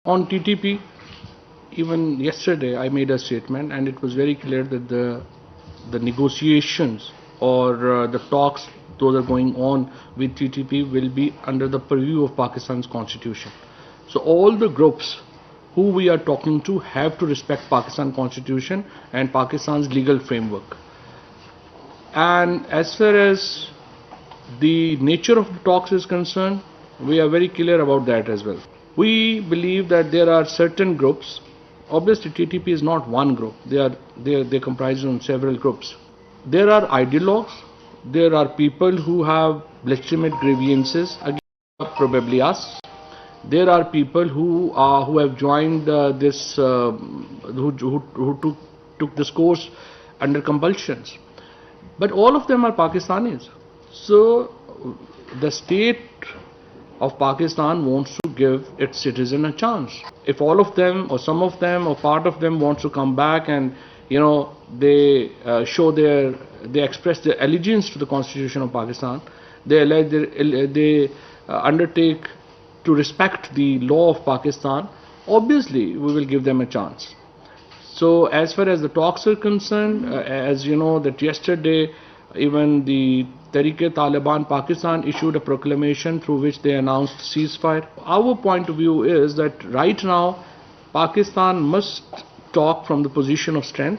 On TTP, even yesterday I made a statement and it was very clear that the negotiations or the talks those are going on with TTP will be under the purview of Pakistan's constitution. So all the groups who we are talking to have to respect Pakistan constitution and Pakistan's legal framework. And as far as the nature of the talks is concerned, we are very clear about that as well. We believe that there are certain groups. Obviously, TTP is not one group. They comprise of several groups. There are ideologues. There are people who have legitimate grievances against probably us. There are people who have joined who took this course under compulsions. But all of them are Pakistanis. So the state of Pakistan wants to give its citizen a chance. If all of them or some of them or part of them wants to come back and they express their allegiance to the Constitution of Pakistan, they undertake to respect the law of Pakistan, obviously we will give them a chance. So as far as the talks are concerned, as you know that yesterday even the Tehreek-e-Taliban Pakistan issued a proclamation through which they announced ceasefire. Our point of view is that right now Pakistan must talk from the position of strength.